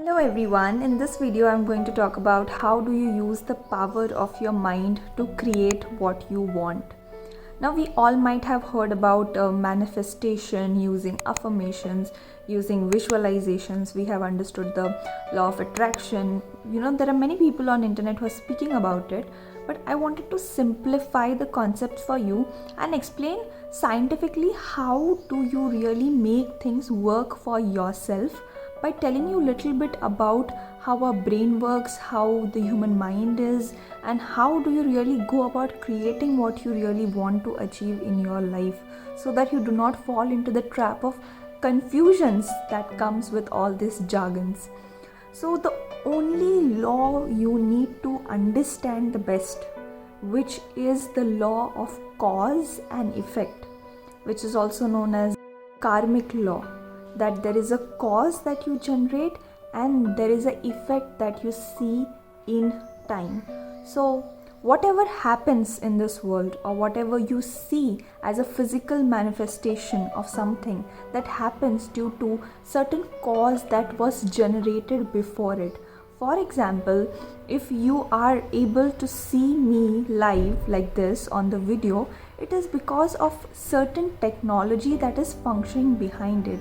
Hello everyone, in this video I'm going to talk about how do you use the power of your mind to create what you want. Now we all might have heard about manifestation, using affirmations, using visualizations. We have understood the law of attraction. There are many people on internet who are speaking about it, but I wanted to simplify the concepts for you and explain scientifically how do you really make things work for yourself by telling you a little bit about how our brain works, how the human mind is, and how do you really go about creating what you really want to achieve in your life, so that you do not fall into the trap of confusions that comes with all these jargons. So the only law you need to understand the best, which is the law of cause and effect, which is also known as karmic law, that there is a cause that you generate and there is an effect that you see in time. So whatever happens in this world, or whatever you see as a physical manifestation of something, that happens due to certain cause that was generated before it. For example, if you are able to see me live like this on the video, it is because of certain technology that is functioning behind it.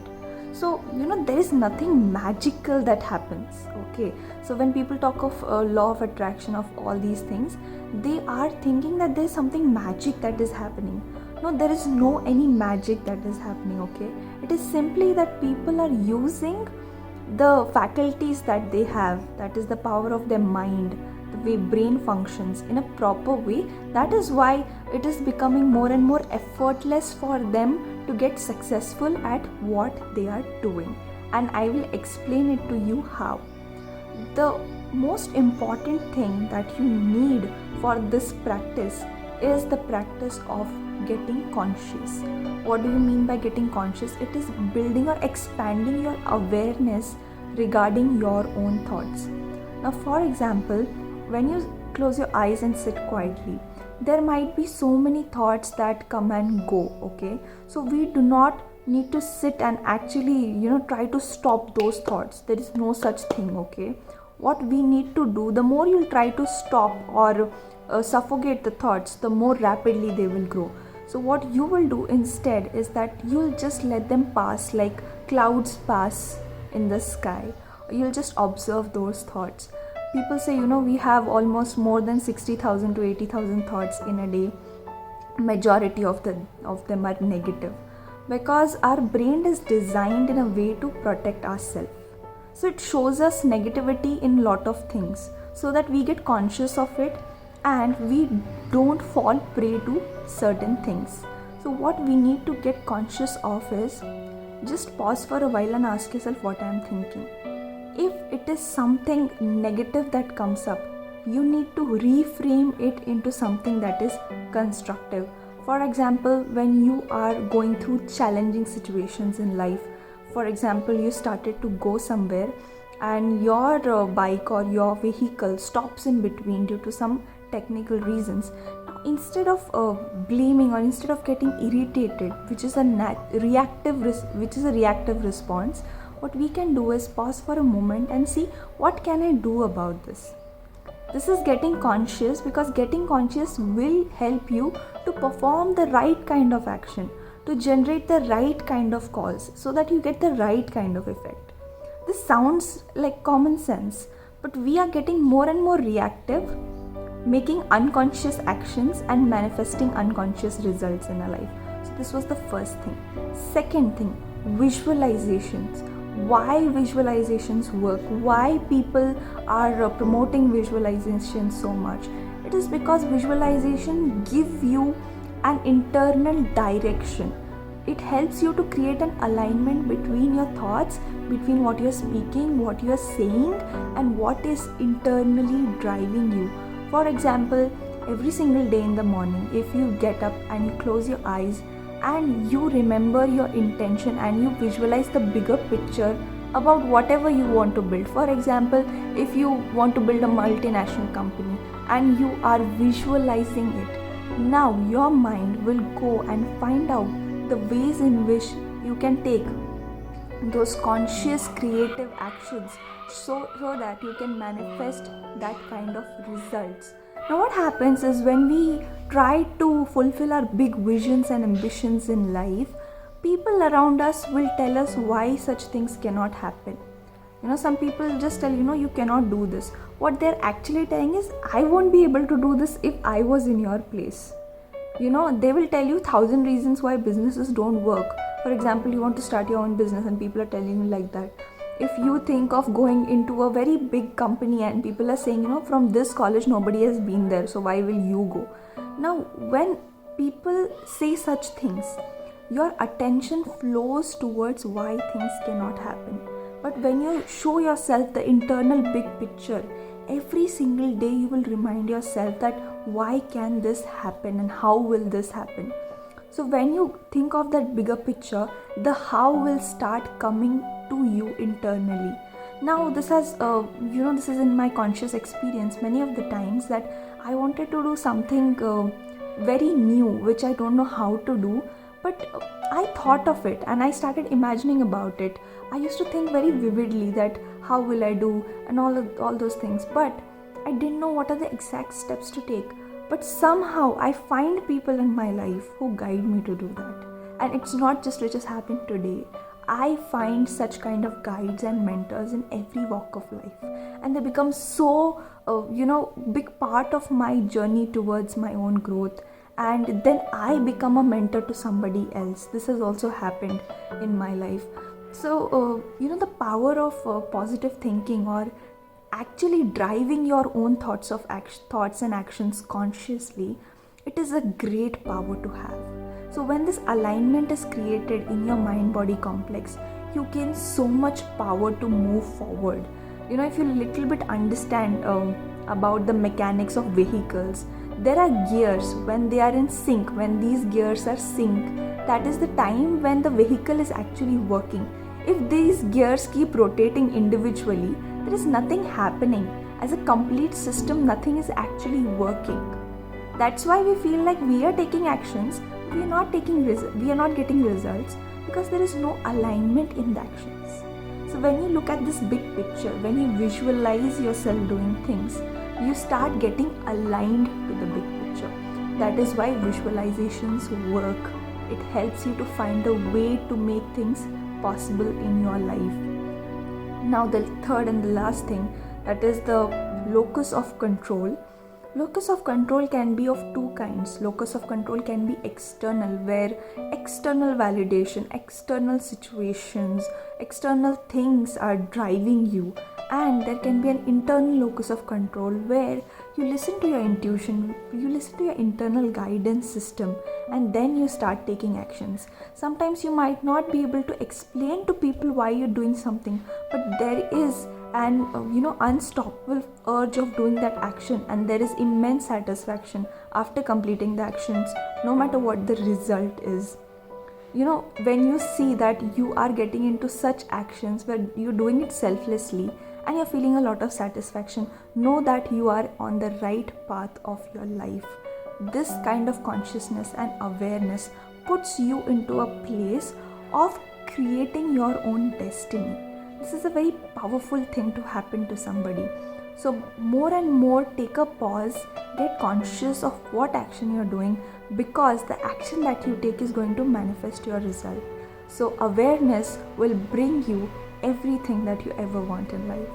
So there is nothing magical that happens. Okay, so when people talk of law of attraction, of all these things, they are thinking that there is something magic that is happening. No, there is no any magic that is happening. Okay, it is simply that people are using the faculties that they have, that is the power of their mind, the way brain functions, in a proper way. That is why it is becoming more and more effortless for them to get successful at what they are doing, and I will explain it to you how. The most important thing that you need for this practice is the practice of getting conscious. What do you mean by getting conscious? It is building or expanding your awareness regarding your own thoughts. Now, for example, when you close your eyes and sit quietly, there might be so many thoughts that come and go. Okay, so we do not need to sit and actually try to stop those thoughts. There is no such thing. Okay, what we need to do, the more you try to stop or suffocate the thoughts, the more rapidly they will grow. So what you will do instead is that you'll just let them pass like clouds pass in the sky. You'll just observe those thoughts. People say, we have almost more than 60,000 to 80,000 thoughts in a day. Majority of them are negative, because our brain is designed in a way to protect ourselves. So it shows us negativity in lot of things, so that we get conscious of it and we don't fall prey to certain things. So what we need to get conscious of is just pause for a while and ask yourself, what I am thinking. If it is something negative that comes up, you need to reframe it into something that is constructive. For example, when you are going through challenging situations in life, for example, you started to go somewhere and your bike or your vehicle stops in between due to some technical reasons. Now, instead of blaming or instead of getting irritated, which is a reactive response, what we can do is pause for a moment and see, what can I do about this? This is getting conscious, because getting conscious will help you to perform the right kind of action, to generate the right kind of cause, so that you get the right kind of effect. This sounds like common sense, but we are getting more and more reactive, making unconscious actions and manifesting unconscious results in our life. So this was the first thing. Second thing, visualizations. Why visualizations work? Why people are promoting visualizations so much? It is because visualization give you an internal direction. It helps you to create an alignment between your thoughts, between what you're speaking, what you're saying, and what is internally driving you. For example, every single day in the morning, if you get up and you close your eyes and you remember your intention and you visualize the bigger picture about whatever you want to build. For example, if you want to build a multinational company and you are visualizing it, now your mind will go and find out the ways in which you can take those conscious creative actions, so that you can manifest that kind of results. Now what happens is, when we try to fulfill our big visions and ambitions in life, people around us will tell us why such things cannot happen. Some people just tell, you cannot do this. What they're actually telling is, I won't be able to do this if I was in your place. They will tell you 1,000 reasons why businesses don't work. For example, you want to start your own business and people are telling you like that. If you think of going into a very big company and people are saying, from this college nobody has been there, so why will you go? Now, when people say such things, your attention flows towards why things cannot happen. But when you show yourself the internal big picture, every single day you will remind yourself that why can this happen and how will this happen. So when you think of that bigger picture, the how will start coming to you internally. Now this has this is in my conscious experience many of the times that I wanted to do something very new which I don't know how to do, but I thought of it and I started imagining about it. I used to think very vividly that how will I do and all those things, but I didn't know what are the exact steps to take. But somehow I find people in my life who guide me to do that. And it's not just which has happened today. I find such kind of guides and mentors in every walk of life, and they become so big part of my journey towards my own growth, and then I become a mentor to somebody else. This has also happened in my life. So the power of positive thinking, or actually driving your own thoughts and actions consciously, it is a great power to have. So when this alignment is created in your mind-body complex, you gain so much power to move forward. If you little bit understand about the mechanics of vehicles, there are gears. When they are in sync, when these gears are synced, that is the time when the vehicle is actually working. If these gears keep rotating individually, there is nothing happening. As a complete system, nothing is actually working. That's why we feel like we are taking actions, we are not getting results, because there is no alignment in the actions. So when you look at this big picture, when you visualize yourself doing things, you start getting aligned to the big picture. That is why visualizations work. It helps you to find a way to make things possible in your life. Now the third and the last thing, that is the locus of control. Locus of control can be of two kinds. Locus of control can be external, where external validation, external situations, external things are driving you. And there can be an internal locus of control where you listen to your intuition, you listen to your internal guidance system, and then you start taking actions. Sometimes you might not be able to explain to people why you're doing something, but there is an unstoppable urge of doing that action, and there is immense satisfaction after completing the actions, no matter what the result is. When you see that you are getting into such actions where you're doing it selflessly and you're feeling a lot of satisfaction, know that you are on the right path of your life. This kind of consciousness and awareness puts you into a place of creating your own destiny. This is a very powerful thing to happen to somebody. So more and more, take a pause, get conscious of what action you're doing, because the action that you take is going to manifest your result. So awareness will bring you everything that you ever want in life.